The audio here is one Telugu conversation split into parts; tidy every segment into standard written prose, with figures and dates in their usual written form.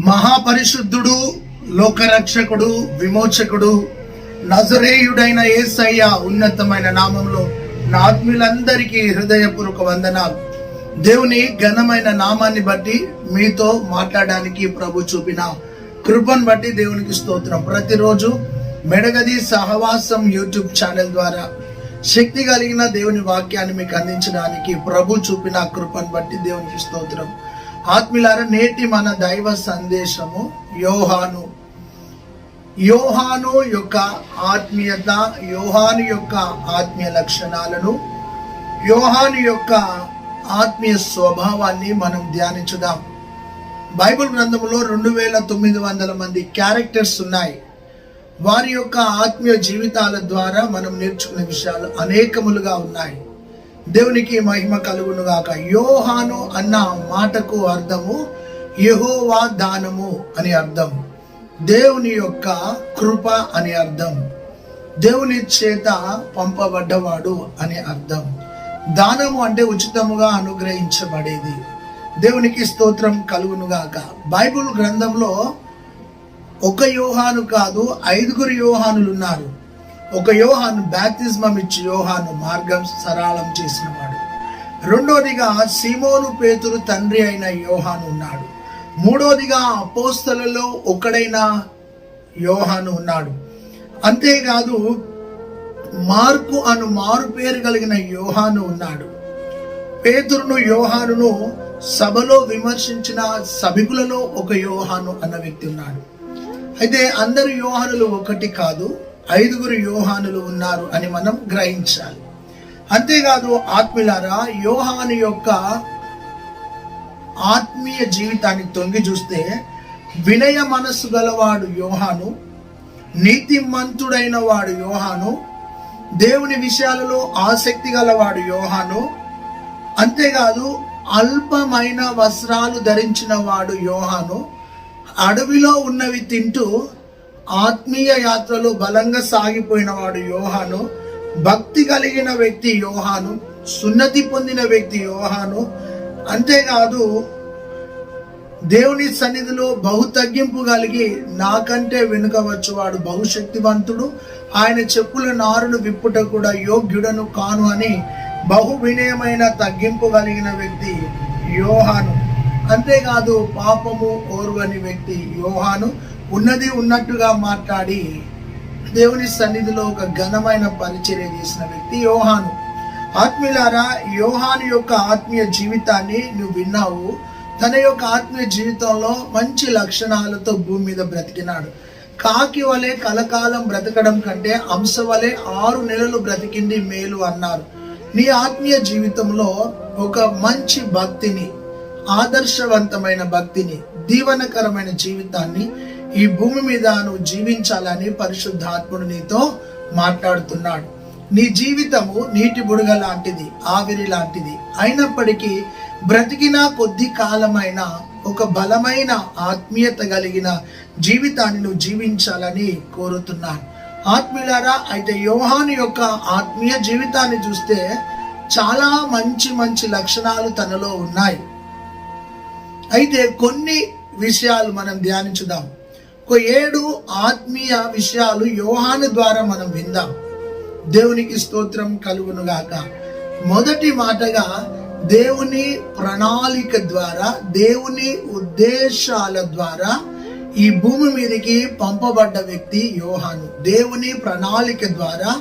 మహాపరిశుద్ధుడు, లోకరక్షకుడు, విమోచకుడు, నజరేయుడైన యేసయ్య ఉన్నతమైన నామంలో నా ఆత్మీయులందరికీ హృదయపూర్వక వందనాలు. దేవుని ఘనమైన నామాన్ని బట్టి మీతో మాట్లాడడానికి ప్రభు చూపిన కృపను బట్టి దేవునికి స్తోత్రం. ప్రతిరోజు మెడగది సహవాసం యూట్యూబ్ ఛానల్ ద్వారా శక్తి కలిగిన దేవుని వాక్యాన్ని మీకు అందించడానికి ప్రభు చూపిన కృపను బట్టి దేవునికి స్తోత్రం. ఆత్మీయులారా, నేటి మన దైవ సందేశము యోహాను యొక్క ఆత్మీయత, యోహాను యొక్క ఆత్మీయ లక్షణాలను, యోహాను యొక్క ఆత్మీయ స్వభావాన్ని మనం ధ్యానించుదాం. బైబిల్ గ్రంథంలో 2900 మంది క్యారెక్టర్స్ ఉన్నాయి. వారి యొక్క ఆత్మీయ జీవితాల ద్వారా మనం నేర్చుకునే విషయాలు అనేకములుగా ఉన్నాయి. దేవునికి మహిమ కలుగును గాక. యోహాను అన్న మాటకు అర్థము యెహోవా దానము అని అర్థం, దేవుని యొక్క కృప అని అర్థం, దేవుని చేత పంపబడ్డవాడు అని అర్థం. దానము అంటే ఉచితముగా అనుగ్రహించబడేది. దేవునికి స్తోత్రం కలుగును గాక. బైబిల్ గ్రంథంలో ఒక యోహాను కాదు, 5 యోహానులు ఉన్నారు. ఒక యోహాను బాప్తిస్మం ఇచ్చి యోహాను మార్గం సరళం చేసినవాడు. రెండోదిగా సీమోను పేతురు తండ్రి అయిన యోహాను ఉన్నాడు. మూడోదిగా అపోస్తలులలో ఒకడైన యోహాను ఉన్నాడు. అంతేకాదు మార్కు అను మారు పేరు కలిగిన యోహాను ఉన్నాడు. పేతురును యోహానును సభలో విమర్శించిన సభికులలో ఒక యోహాను అన్న వ్యక్తి ఉన్నాడు. అయితే అందరు యోహానులు ఒకటి కాదు, 5 యోహానులు ఉన్నారు అని మనం గ్రహించాలి. అంతేకాదు ఆత్మీయులారా, యోహాను యొక్క ఆత్మీయ జీవితాన్ని తొంగి చూస్తే వినయ మనస్సు గలవాడు యోహాను, నీతిమంతుడైన వాడు యోహాను, దేవుని విషయాలలో ఆసక్తి గలవాడు యోహాను, అంతేకాదు అల్పమైన వస్త్రాలు ధరించిన వాడు యోహాను, అడవిలో ఉన్నవి తింటూ ఆత్మీయ యాత్రలో బలంగా సాగిపోయిన వాడు యోహాను, భక్తి కలిగిన వ్యక్తి యోహాను, సున్నతి పొందిన వ్యక్తి యోహాను, అంతేకాదు దేవుని సన్నిధిలో బహు తగ్గింపు కలిగి నాకంటే వెనుకవచ్చు వాడు బహుశక్తివంతుడు, ఆయన చెప్పుల నారును విప్పుట కూడా యోగ్యుడను కాను అని బహు వినయమైన తగ్గింపు కలిగిన వ్యక్తి యోహాను. అంతేకాదు పాపము ఓర్వని వ్యక్తి యోహాను, ఉన్నది ఉన్నట్టుగా మాట్లాడి దేవుని సన్నిధిలో ఒక ఘనమైన పరిచర్య చేసిన వ్యక్తి యోహాను. ఆత్మీయులారా, యోహాను యొక్క ఆత్మీయ జీవితాన్ని నువ్వు విన్నావు. తన యొక్క ఆత్మీయ జీవితంలో మంచి లక్షణాలతో భూమి మీద బ్రతికినాడు. కాకి వలె కలకాలం బ్రతకడం కంటే అంశ వలె 6 నెలలు బ్రతికింది మేలు అన్నారు. నీ ఆత్మీయ జీవితంలో ఒక మంచి భక్తిని, ఆదర్శవంతమైన భక్తిని, దీవనకరమైన జీవితాన్ని ఈ భూమి మీద నువ్వు జీవించాలని పరిశుద్ధాత్ముడు నీతో మాట్లాడుతున్నాడు. నీ జీవితము నీటి బుడగ లాంటిది, ఆవిరి లాంటిది. అయినప్పటికీ బ్రతికిన కొద్ది కాలమైన ఒక బలమైన ఆత్మీయత కలిగిన జీవితాన్ని నువ్వు జీవించాలని కోరుతున్నాను. ఆత్మీయులారా, అయితే యోహాను యొక్క ఆత్మీయ జీవితాన్ని చూస్తే చాలా మంచి మంచి లక్షణాలు తనలో ఉన్నాయి. అయితే కొన్ని విషయాలు మనం ధ్యానించుదాం. 7 ఆత్మీయ విషయాలు యోహాను ద్వారా మనం విందాం. దేవునికి స్తోత్రం కలుగును గాక. మొదటి మాటగా దేవుని ప్రణాళిక ద్వారా, దేవుని ఉద్దేశాల ద్వారా ఈ భూమి మీదకి పంపబడ్డ వ్యక్తి యోహాను. దేవుని ప్రణాళిక ద్వారా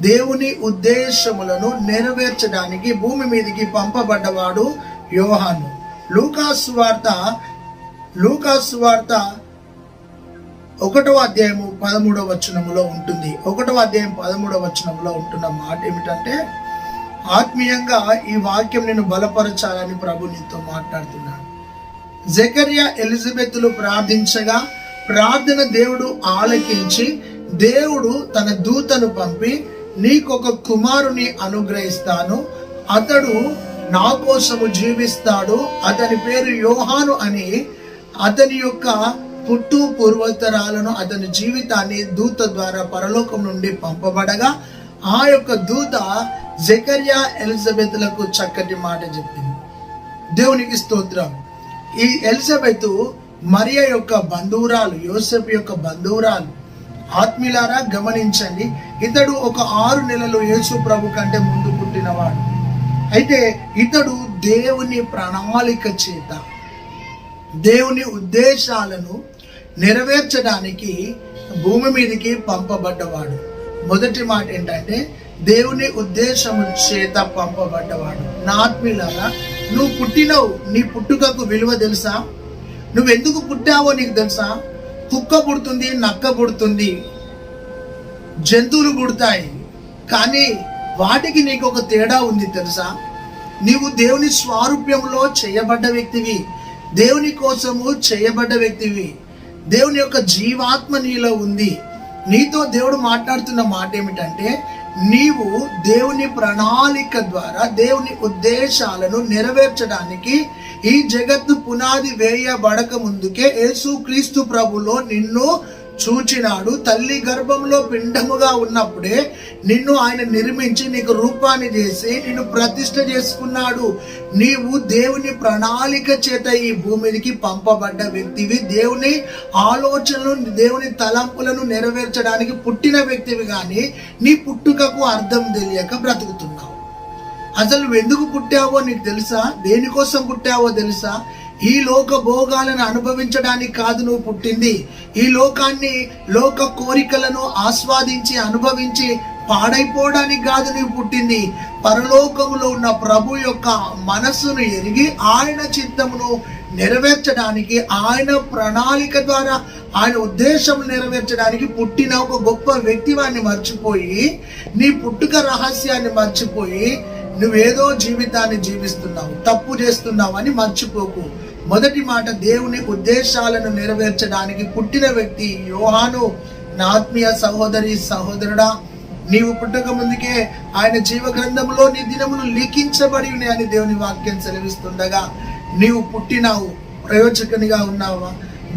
దేవుని ఉద్దేశములను నెరవేర్చడానికి భూమి మీదకి పంపబడ్డవాడు యోహాను. లూకాసు వార్త 1వ అధ్యాయము 13వ వచనములో ఉంటుంది. 1వ అధ్యాయం 13వ వచనంలో ఉంటున్న మాట ఏమిటంటే, ఆత్మీయంగా ఈ వాక్యం నేను బలపరచాలని ప్రభు నీతో మాట్లాడుతున్నాను. జకర్యా ఎలిజబెతులు ప్రార్థించగా ప్రార్థన దేవుడు ఆలకించి, దేవుడు తన దూతను పంపి నీకొక కుమారుని అనుగ్రహిస్తాను, అతడు నా కోసము జీవిస్తాడు, అతని పేరు యోహాను అని అతని యొక్క పుట్టు పూర్వోత్తరాలను, అతని జీవితాన్ని దూత ద్వారా పరలోకం నుండి పంపబడగా ఆ యొక్క దూత జకర్యా ఎలిజబెతులకు చక్కటి మాట చెప్పింది. దేవునికి స్తోత్రం. ఈ ఎలిజబెత్ మరియ యొక్క బంధువురాలు, యోసేపు యొక్క బంధువురాలు. ఆత్మీయులారా గమనించండి, ఇతడు ఒక 6 నెలలు యేసు ప్రభు కంటే ముందు పుట్టినవాడు. అయితే ఇతడు దేవుని ప్రణాళిక చేత, దేవుని ఉద్దేశాలను నెరవేర్చడానికి భూమి మీదకి పంపబడ్డవాడు. మొదటి మాట ఏంటంటే దేవుని ఉద్దేశము చేత పంపబడ్డవాడు. నా ఆత్మీయులారా, నువ్వు పుట్టినవు, నీ పుట్టుకకు విలువ తెలుసా? నువ్వెందుకు పుట్టావో నీకు తెలుసా? కుక్క పుడుతుంది, నక్క పుడుతుంది, జంతువులు పుడతాయి, కానీ వాటికి నీకు ఒక తేడా ఉంది తెలుసా? నీవు దేవుని స్వారూప్యంలో చేయబడ్డ వ్యక్తివి, దేవుని కోసము చేయబడ్డ వ్యక్తివి. దేవుని యొక్క జీవాత్మ నీలో ఉంది. నీతో దేవుడు మాట్లాడుతున్న మాట ఏమిటంటే, నీవు దేవుని ప్రణాళిక ద్వారా దేవుని ఉద్దేశాలను నెరవేర్చడానికి ఈ జగత్తు పునాది వేయబడక ముందుకే యేసుక్రీస్తు ప్రభులో నిన్ను చూచినాడు. తల్లి గర్భంలో పిండముగా ఉన్నప్పుడే నిన్ను ఆయన నిర్మించి నీకు రూపాన్ని చేసి నిన్ను ప్రతిష్ఠ చేసుకున్నాడు. నీవు దేవుని ప్రణాళిక చేత ఈ భూమికి పంపబడ్డ వ్యక్తివి. దేవుని ఆలోచనలు, దేవుని తలంపులను నెరవేర్చడానికి పుట్టిన వ్యక్తివి. కానీ నీ పుట్టుకకు అర్థం తెలియక బ్రతుకుతున్నావు. అసలు నువ్వు ఎందుకు పుట్టావో నీకు తెలుసా? దేనికోసం పుట్టావో తెలుసా? ఈ లోక భోగాలను అనుభవించడానికి కాదు నువ్వు పుట్టింది. ఈ లోకాన్ని, లోక కోరికలను ఆస్వాదించి అనుభవించి పాడైపోవడానికి కాదు నువ్వు పుట్టింది. పరలోకములో ఉన్న ప్రభు యొక్క మనస్సును ఎరిగి ఆయన చిత్తమును నెరవేర్చడానికి, ఆయన ప్రణాళిక ద్వారా ఆయన ఉద్దేశం నెరవేర్చడానికి పుట్టిన ఒక గొప్ప వ్యక్తివాన్ని మర్చిపోయి, నీ పుట్టుక రహస్యాన్ని మర్చిపోయి నువ్వేదో జీవితాన్ని జీవిస్తున్నావు, తప్పు చేస్తున్నావు అని మర్చిపోకు. మొదటి మాట, దేవుని ఉద్దేశాలను నెరవేర్చడానికి పుట్టిన వ్యక్తి యోహాను. నా ఆత్మీయ సహోదరి సహోదరుడా, నీవు పుట్టక ముందుకే ఆయన జీవ గ్రంథంలో నీ దినములు లిఖించబడి ఉన్నాయని దేవుని వాక్యం సెలవిస్తుండగా, నీవు పుట్టినావు, ప్రయోజకునిగా ఉన్నావా?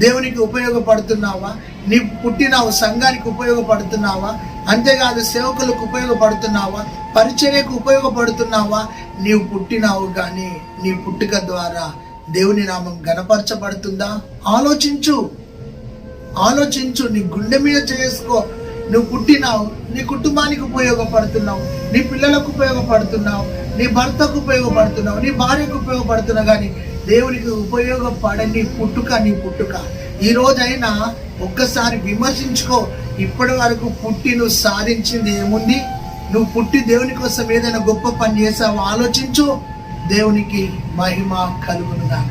దేవునికి ఉపయోగపడుతున్నావా? నీ పుట్టినావు, సంఘానికి ఉపయోగపడుతున్నావా? అంతేకాదు సేవకులకు ఉపయోగపడుతున్నావా? పరిచర్యకు ఉపయోగపడుతున్నావా? నీవు పుట్టినావు, కానీ నీ పుట్టుక ద్వారా దేవుని నామం గణపరచబడుతుందా? ఆలోచించు. నీ గుండె మీద చేసుకో. నువ్వు పుట్టినావు, నీ కుటుంబానికి ఉపయోగపడుతున్నావు, నీ పిల్లలకు ఉపయోగపడుతున్నావు, నీ భర్తకు ఉపయోగపడుతున్నావు, నీ భార్యకు ఉపయోగపడుతున్నావు, కానీ దేవునికి ఉపయోగపడని నీ పుట్టుక. ఈ రోజైనా ఒక్కసారి విమర్శించుకో. ఇప్పటి వరకు పుట్టి నువ్వు సాధించింది ఏముంది? నువ్వు పుట్టి దేవుని కోసం ఏదైనా గొప్ప పని చేసావు? ఆలోచించు. దేవునికి మహిమ కలుగునుగా.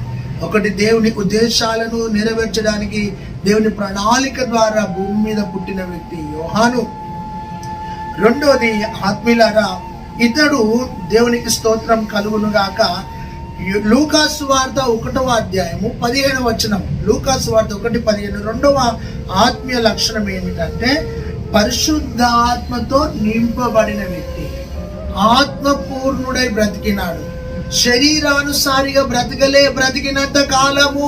ఒకటి, దేవుని ఉద్దేశాలను నెరవేర్చడానికి దేవుని ప్రణాళిక ద్వారా భూమి మీద పుట్టిన వ్యక్తి యోహాను. రెండోది, ఆత్మీయులారా, ఇతడు దేవునికి స్తోత్రం కలుగునుగాక. లూకాసు వార్త 1వ అధ్యాయము 15వ వచనం. లూకాసు వార్త 1:15. రెండవ ఆత్మీయ లక్షణం ఏమిటంటే పరిశుద్ధాత్మతో నింపబడిన వ్యక్తి. ఆత్మపూర్ణుడై బ్రతికినాడు. శరీరానుసారిగా బ్రతికినంత కాలము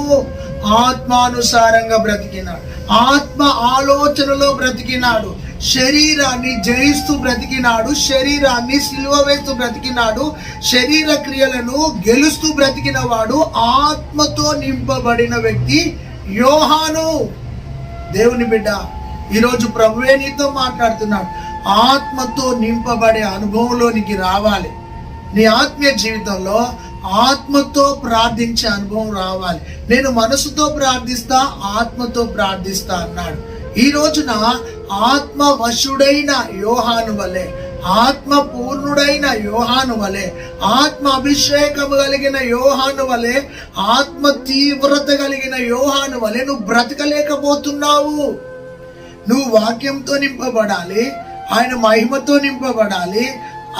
ఆత్మానుసారంగా బ్రతికినాడు. ఆత్మ ఆలోచనలో బ్రతికినాడు. శరీరాన్ని జయిస్తూ బ్రతికినాడు. శరీరాన్ని సిలువ వేస్తూ బ్రతికినాడు. శరీర క్రియలను గెలుస్తూ బ్రతికిన వాడు ఆత్మతో నింపబడిన వ్యక్తి యోహాను. దేవుని బిడ్డ, ఈరోజు ప్రభువే నీతో మాట్లాడుతున్నాడు. ఆత్మతో నింపబడే అనుభవంలోనికి రావాలి. నీ ఆత్మీయ జీవితంలో ఆత్మతో ప్రార్థించే అనుభవం రావాలి. నేను మనసుతో ప్రార్థిస్తా, ఆత్మతో ప్రార్థిస్తా అన్నాడు. ఈ రోజున ఆత్మ వశుడైన యోహాను వలె, ఆత్మ పూర్ణుడైన యోహాను వలె, ఆత్మ అభిషేకము కలిగిన యోహాను వలె, ఆత్మ తీవ్రత కలిగిన యోహాను వలె నువ్వు బ్రతకలేకపోతున్నావు. నువ్వు వాక్యంతో నింపబడాలి, ఆయన మహిమతో నింపబడాలి,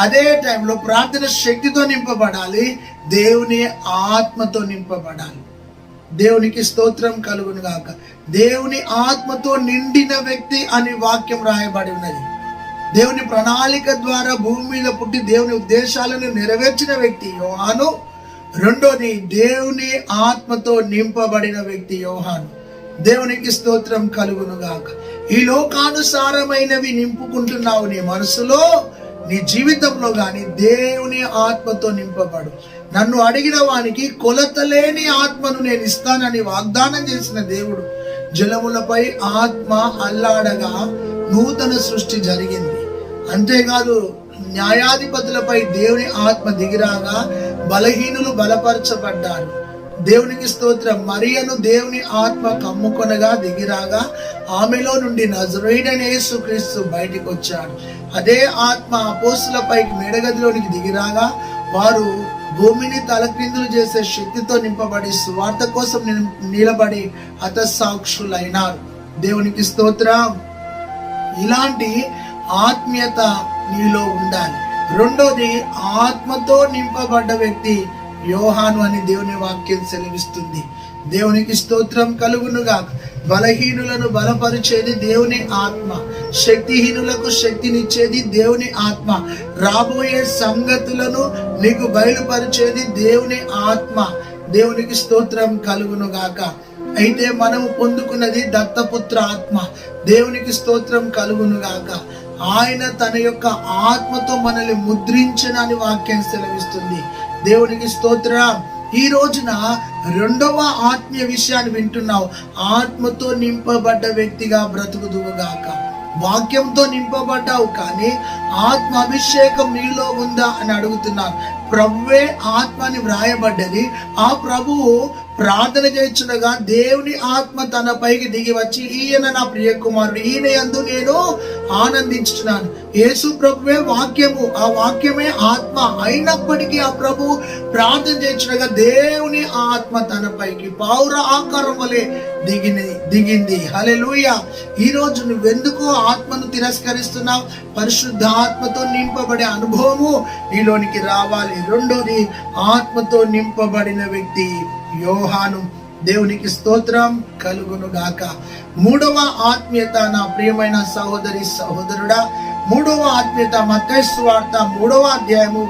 అదే టైంలో ప్రార్థన శక్తితో నింపబడాలి, దేవుని ఆత్మతో నింపబడాలి. దేవునికి స్తోత్రం కలుగును గాక. దేవుని ఆత్మతో నిండిన వ్యక్తి అని వాక్యం రాయబడి ఉన్నది. దేవుని ప్రణాళిక ద్వారా భూమి మీద పుట్టి దేవుని ఉద్దేశాలను నెరవేర్చిన వ్యక్తి యోహాను. రెండోది, దేవుని ఆత్మతో నింపబడిన వ్యక్తి యోహాను. దేవునికి స్తోత్రం కలుగును గాక. ఈ లోకానుసారమైనవి నింపుకుంటున్నావు నీ మనసులో, నీ జీవితంలో, కానీ దేవుని ఆత్మతో నింపబడు. నన్ను అడిగిన వానికి కొలతలేని ఆత్మను నేను ఇస్తానని వాగ్దానం చేసిన దేవుడు జలములపై ఆత్మ అల్లాడగా నూతన సృష్టి జరిగింది. అంతేకాదు న్యాయాధిపతులపై దేవుని ఆత్మ దిగిరాగా బలహీనులు బలపరచబడ్డారు. దేవునికి స్తోత్రం. మరియను దేవుని ఆత్మ కమ్ముకొనగా దిగిరాగా ఆమెలో నుండి నజరేయుడైన యేసుక్రీస్తు బయటికి వచ్చాడు. అదే ఆత్మ అపోస్తులపైకి మేడగదిలోనికి దిగిరాగా వారు భూమిని తలక్రిందులు చేసే శక్తితో నింపబడి సువార్త కోసం నిలబడి హతసాక్షులైనారు. దేవునికి స్తోత్రం. ఇలాంటి ఆత్మీయత నీలో ఉండాలి. రెండోది, ఆత్మతో నింపబడ్డ వ్యక్తి యోహాను అని దేవుని వాక్యం సెలవిస్తుంది. దేవునికి స్తోత్రం కలుగునుగా. బలహీనులను బలపరిచేది దేవుని ఆత్మ, శక్తిహీనులకు శక్తినిచ్చేది దేవుని ఆత్మ, రాబోయే సంగతులను నీకు బయలుపరిచేది దేవుని ఆత్మ. దేవునికి స్తోత్రం కలుగునుగాక. అయితే మనము పొందుకున్నది దత్తపుత్ర ఆత్మ. దేవునికి స్తోత్రం కలుగునుగాక. ఆయన తన యొక్క ఆత్మతో మనల్ని ముద్రించనని వాక్యం సెలవిస్తుంది. దేవునికి స్తోత్రం. ఈ రోజున రెండవ ఆత్మీయ విషయాన్ని వింటున్నావు. ఆత్మతో నింపబడ్డ వ్యక్తిగా బ్రతుకుదువుగాక. వాక్యంతో నింపబడ్డావు, కానీ ఆత్మ అభిషేకం నీలో ఉందా అని అడుగుతున్నాను. ప్రభువే ఆత్మ అని వ్రాయబడ్డది. ఆ ప్రభువు ప్రార్థన చేయుచుండగా దేవుని ఆత్మ తన పైకి దిగి వచ్చి, ఈయన నా ప్రియ కుమారుడు, ఈయన యందు నేను ఆనందించుచున్నాను. యేసు ప్రభువే వాక్యము, ఆ వాక్యమే ఆత్మ. అయినప్పటికీ ఆ ప్రభు ప్రార్థన చేయుచుండగా దేవుని ఆత్మ తన పైకి పావుర ఆకారం వలె దిగింది. హల్లెలూయా. ఈ రోజు నువ్వెందుకు ఆత్మను తిరస్కరిస్తున్నావు? పరిశుద్ధ ఆత్మతో నింపబడే అనుభవము నీలోనికి రావాలి. రెండోది, ఆత్మతో నింపబడిన వ్యక్తి యోహాను. దేవునికి స్తోత్రం కలుగునుగాక. మూడవ ఆత్మీయత నా ప్రియమైన సహోదరి సహోదరుడా, మూడవ ఆత్మీయత మత్తయి సువార్త 3వ అధ్యాయము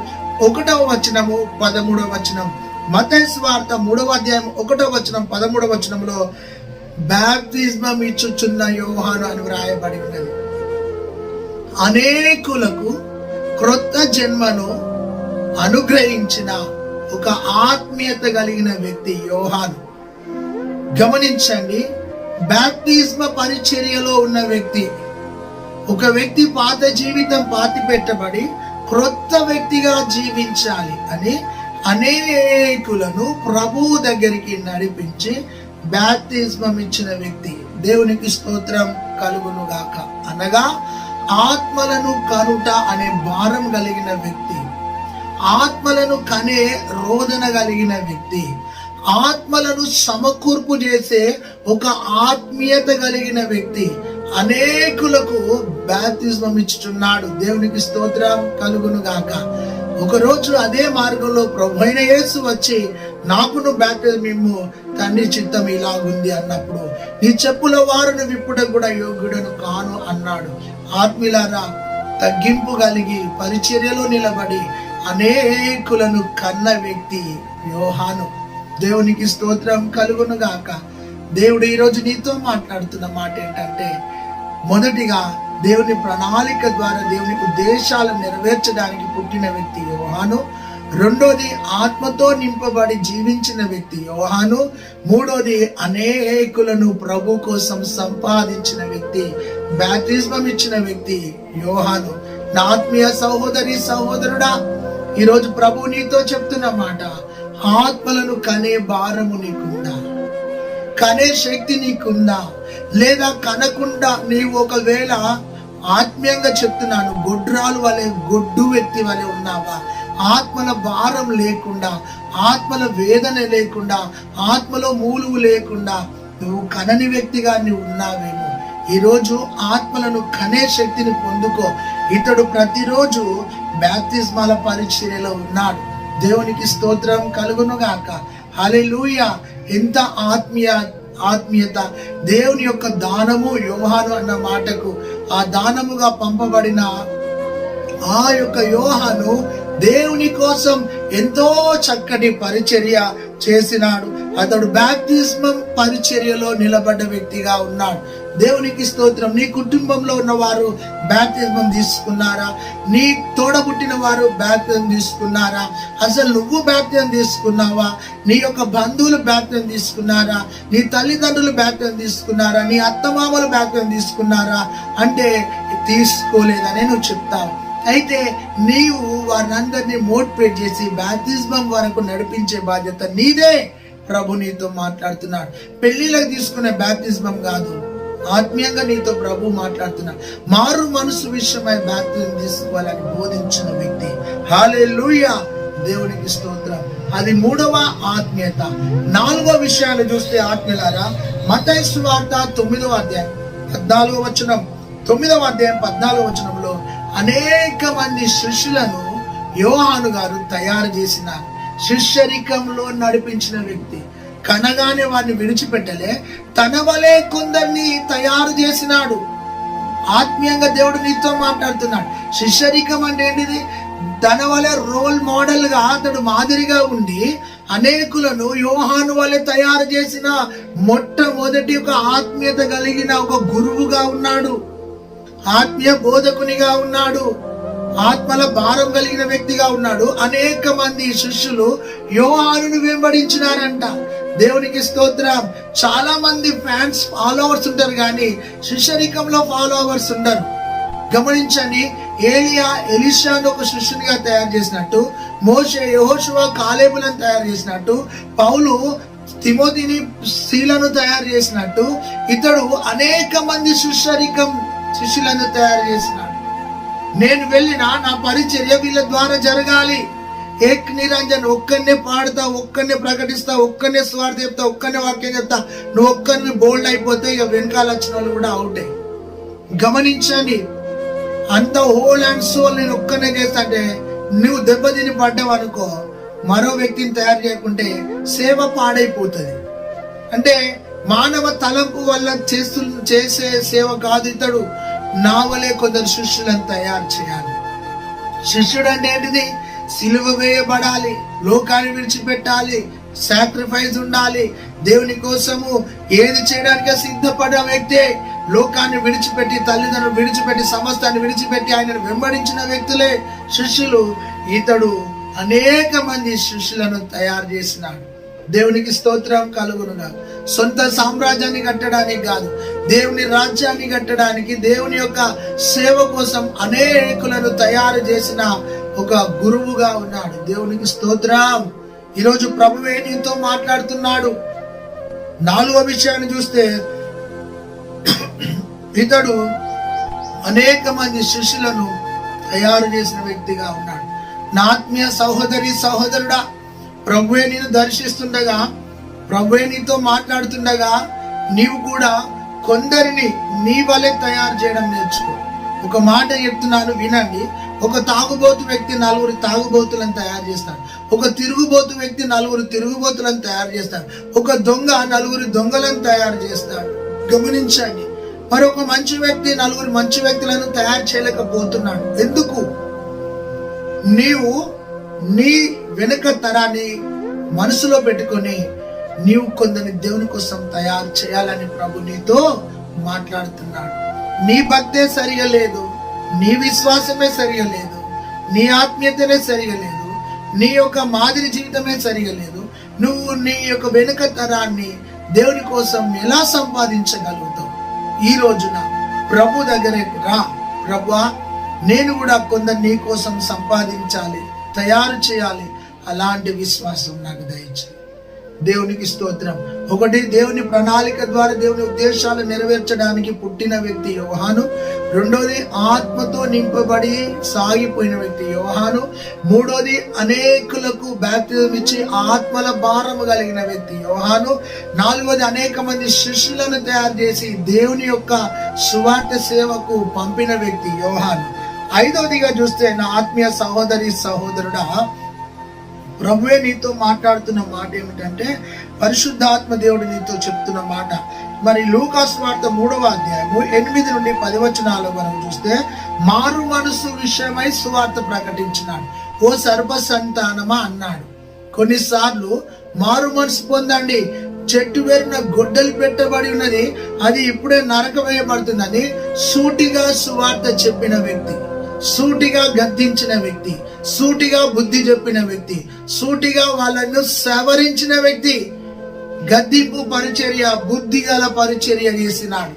1వ వచనము 13వ వచనం. మత్తయి సువార్త 3వ అధ్యాయం 1వ వచనం 13వ వచనంలో బాప్తిస్మం ఇచ్చుచున్న యోహాను అని వ్రాయబడి ఉన్నది. అనేకులకు క్రొత్త జన్మను అనుగ్రహించిన ఒక ఆత్మీయత కలిగిన వ్యక్తి యోహాను. గమనించండి, బాప్తిస్మ పరిచర్యలో ఉన్న వ్యక్తి, ఒక వ్యక్తి పాత జీవితం పాతి పెట్టబడి క్రొత్త వ్యక్తిగా జీవించాలి అని అనేకులను ప్రభువు దగ్గరికి నడిపించి బాప్తిస్మం ఇచ్చిన వ్యక్తి. దేవునికి స్తోత్రం కలుగునుగాక. అనగా ఆత్మలను కనుట అనే భారం కలిగిన వ్యక్తి, ఆత్మలను కనే రోదన కలిగిన వ్యక్తి, ఆత్మలను సమకూర్పు చేసే ఒక ఆత్మీయత కలిగిన వ్యక్తి అనేకులకు బాప్తిస్మం ఇచ్చుచున్నాడు. దేవునికి స్తోత్రం కలుగునుగాక. ఒకరోజు అదే మార్గంలో ప్రభువైన యేసు వచ్చి, నాకును బాప్తిస్మం ఇమ్ము, తండ్రి చిత్తం ఇలాగుంది అన్నప్పుడు, నీ చెప్పుల వారును విప్పుటకు కూడా యోగ్యుడను కాను అన్నాడు. ఆత్మీయులారా, తగ్గింపు కలిగి పరిచర్యలో నిలబడి అనేకులను కన్న వ్యక్తి యోహాను. దేవునికి స్తోత్రం కలుగునుగాక. దేవుడు ఈరోజు నీతో మాట్లాడుతున్న మాట ఏంటంటే, మొదటిగా దేవుని ప్రణాళిక ద్వారా దేవుని ఉద్దేశాలను నెరవేర్చడానికి పుట్టిన వ్యక్తి యోహాను. రెండోది, ఆత్మతో నింపబడి జీవించిన వ్యక్తి యోహాను. మూడోది, అనేకులను ప్రభు కోసం సంపాదించిన వ్యక్తి, బాప్తిస్మం ఇచ్చిన వ్యక్తి యోహాను. నా ఆత్మీయ సహోదరి సహోదరుడా, ఈరోజు ప్రభు నీతో చెప్తున్న మాట, ఆత్మలను కనే భారము నీకుందా? కనే శక్తి నీకుందా? లేదా కనకుండా నీవు ఒకవేళ ఆత్మీయంగా చెప్తున్నాను, గొడ్రాలు వలె, గొడ్డు వ్యక్తి వలె ఉన్నావా? ఆత్మల భారం లేకుండా, ఆత్మల వేదన లేకుండా, ఆత్మలో మూలువు లేకుండా నువ్వు కనని వ్యక్తిగా నువ్వు ఉన్నావేమో. ఈరోజు ఆత్మలను కనే శక్తిని పొందుకో. ఇతడు ప్రతిరోజు బాప్తిస్మాల పరిచర్యలో ఉన్నాడు. దేవునికి స్తోత్రం కలుగునుగాక. హల్లెలూయా. ఎంత ఆత్మీయత! దేవుని యొక్క దానము యోహాను అన్న మాటకు ఆ దానముగా పంపబడిన ఆ యొక్క యోహాను దేవుని కోసం ఎంతో చక్కటి పరిచర్య చేసినాడు. అతడు బాప్తిస్మం పరిచర్యలో నిలబడ్డ వ్యక్తిగా ఉన్నాడు. దేవునికి స్తోత్రం. నీ కుటుంబంలో ఉన్న వారు బాప్తిజం తీసుకున్నారా? నీ తోడబుట్టిన వారు బాప్తిజం తీసుకున్నారా? అసలు నువ్వు బాప్తిజం తీసుకున్నావా? నీ యొక్క బంధువులు బాప్తిజం తీసుకున్నారా? నీ తల్లిదండ్రులు బాప్తిజం తీసుకున్నారా? నీ అత్తమామలు బాప్తిజం తీసుకున్నారా అంటే తీసుకోలేదని నువ్వు చెప్తావు. అయితే నీవు వారినందరినీ మోటివేట్ చేసి బాప్తిజం వరకు నడిపించే బాధ్యత నీదే. ప్రభు నీతో మాట్లాడుతున్నాడు. పెళ్లిళ్ళకి తీసుకునే బాప్తిజం కాదు, ఆత్మీయంగా నీతో ప్రభు మాట్లాడుతున్నాడు. మారు మనసు విషయమై బాప్తిజం తీసుకోవాలని బోధించిన వ్యక్తి. హల్లెలూయా, దేవునికి స్తోత్రం. అది 3వ ఆత్మీయత. 4వ విషయాన్ని చూస్తే ఆత్మీయులారా, మత్తయి సువార్త 9వ అధ్యాయం 14వ వచనం, 9వ అధ్యాయం 14వ వచనంలో అనేక మంది శిష్యులను యోహాను గారు తయారు చేసినారు. శిష్యరికంలో నడిపించిన వ్యక్తి. కనగానే వారిని విడిచిపెట్టలే, తన వలే కొందరిని తయారు చేసినాడు. ఆత్మీయంగా దేవుడు నీతో మాట్లాడుతున్నాడు. శిష్యరికం అంటే ఏంటిది? తన వలె రోల్ మోడల్ గా అతడు మాదిరిగా ఉండి అనేకులను యోహాను వలె తయారు చేసిన మొట్టమొదటి ఒక ఆత్మీయత కలిగిన ఒక గురువుగా ఉన్నాడు, ఆత్మీయ బోధకునిగా ఉన్నాడు, ఆత్మల భారం కలిగిన వ్యక్తిగా ఉన్నాడు. అనేక మంది శిష్యులు యోహానును వెంబడించినారంట. దేవునికి స్తోత్రం. చాలా మంది ఫ్యాన్స్, ఫాలోవర్స్ ఉంటారు కానీ శిష్యరికంలో ఫాలోవర్స్ ఉండరు. గమనించండి, ఏలియా ఎలీషాను ఒక శిష్యునిగా తయారు చేసినట్టు, మోషే యెహోషువ కాలేబులను తయారు చేసినట్టు, పౌలు తిమోతిని శీలను తయారు చేసినట్టు, ఇతడు అనేక మంది శిష్యులను తయారు చేసినాడు. నేను వెళ్ళినా నా పరిచర్య వీళ్ళ ద్వారా జరగాలి. ఏక్ నిరంజన్, ఒక్కనే పాడుతా, ఒక్కనే ప్రకటిస్తా, ఒక్కనే స్వార్థ చెప్తా, ఒక్కనే వాక్యం చెప్తా, నువ్వు ఒక్కరిని బోల్డ్ అయిపోతే ఇక వెనకాల వచ్చిన వాళ్ళు కూడా అవుటే. గమనించండి, అంత హోల్ అండ్ సోల్ నేను ఒక్కనే చేస్తా అంటే నువ్వు దెబ్బతిని పడ్డావు అనుకో, మరో వ్యక్తిని తయారు చేయకుంటే సేవ పాడైపోతుంది. అంటే మానవ తలంపు వల్ల చేసే సేవ కాదు ఇతడు. నా వలే కొందరు శిష్యులను తయారు చేయాలి. శిష్యుడు అంటే ఏంటిది? సిలువ వేయబడాలి, లోకాన్ని విడిచిపెట్టాలి, సాక్రిఫైస్ ఉండాలి, దేవుని కోసము ఏది చేయడానికే సిద్ధపడ్డ వ్యక్తే. లోకాన్ని విడిచిపెట్టి, తల్లిదండ్రులు విడిచిపెట్టి, సమస్తాన్ని విడిచిపెట్టి ఆయనను వెంబడించిన వ్యక్తులే శిష్యులు. ఇతడు అనేక మంది శిష్యులను తయారు చేసినాడు. దేవునికి స్తోత్రం కలుగునుగా. సొంత సామ్రాజ్యాన్ని కట్టడానికి కాదు, దేవుని రాజ్యాన్ని కట్టడానికి, దేవుని యొక్క సేవ కోసం అనేకులను తయారు చేసిన ఒక గురువుగా ఉన్నాడు. దేవునికి స్తోత్రం. ఈరోజు ప్రభువే నీతో మాట్లాడుతున్నాడు. 4వ విషయాన్ని చూస్తే, ఇతడు అనేక మంది శిష్యులను తయారు చేసిన వ్యక్తిగా ఉన్నాడు. నా ఆత్మీయ సహోదరి సహోదరుడా, ప్రభువే నేను దర్శిస్తుండగా, ప్రభువే నీతో మాట్లాడుతుండగా నీవు కూడా కొందరిని నీ వలె తయారు చేయడం నేర్చుకో. ఒక మాట చెప్తున్నాను, వినండి. ఒక తాగుబోతు వ్యక్తి 4 తాగుబోతులను తయారు చేస్తాడు. ఒక తిరుగుబోతు వ్యక్తి 4 తిరుగుబోతులను తయారు చేస్తాడు. ఒక దొంగ 4 దొంగలను తయారు చేస్తాడు. గమనించండి. మరొక మంచి వ్యక్తి 4 మంచి వ్యక్తులను తయారు చేయలేకపోతున్నాడు. ఎందుకు? నీవు నీ వెనుక తరాన్ని మనసులో పెట్టుకొని నీవు కొందరిని దేవుని కోసం తయారు చేయాలని ప్రభు నీతో మాట్లాడుతున్నాడు. నీ భక్తే సరిగా లేదు, నీ విశ్వాసమే సరిగా లేదు, నీ ఆత్మీయతనే సరిగా లేదు, నీ యొక్క మాదిరి జీవితమే సరిగా లేదు. నువ్వు నీ యొక్క వెనుక తరాన్ని దేవుని కోసం ఎలా సంపాదించగలుగుతావు? ఈ రోజున ప్రభు దగ్గరకు రా. ప్రభువా, నేను కూడా కొందరు నీ కోసం సంపాదించాలి, తయారు చేయాలి. అలాంటి విశ్వాసం నాకు దయచేయి. దేవునికి స్తోత్రం. ఒకటి, దేవుని ప్రణాళిక ద్వారా దేవుని ఉద్దేశాలు నెరవేర్చడానికి పుట్టిన వ్యక్తి యోహాను. రెండోది, ఆత్మతో నింపబడి సాగిపోయిన వ్యక్తి యోహాను. మూడోది, అనేకులకు బాప్తిజం ఇచ్చి ఆత్మల భారము కలిగిన వ్యక్తి యోహాను. నాలుగోది, అనేక మంది శిష్యులను తయారు చేసి దేవుని యొక్క సువార్త సేవకు పంపిన వ్యక్తి యోహాను. ఐదవదిగా చూస్తే, నా ఆత్మీయ సహోదరి సహోదరుడా, ప్రభువే నీతో మాట్లాడుతున్న మాట ఏమిటంటే, పరిశుద్ధాత్మ దేవుడు నీతో చెప్తున్న మాట. మరి లూకా సువార్త 3వ అధ్యాయము 8 నుండి 10 వచనాల వరకు చూస్తే, మారు మనసు విషయమై సువార్త ప్రకటించినాడు. ఓ సర్వ సంతానమా అన్నాడు. కొన్నిసార్లు మారు మనసు పొందండి, చెట్టు వేరున గొడ్డలు పెట్టబడి ఉన్నది, అది ఇప్పుడే నరకవేయబడుతుందని సూటిగా సువార్త చెప్పిన వ్యక్తి, సూటిగా గద్దించిన వ్యక్తి, సూటిగా బుద్ధి చెప్పిన వ్యక్తి, సూటిగా వాళ్ళను సవరించిన వ్యక్తి గద్దింపు పరిచర్య, బుద్ధి గల పరిచర్య చేసినాడు.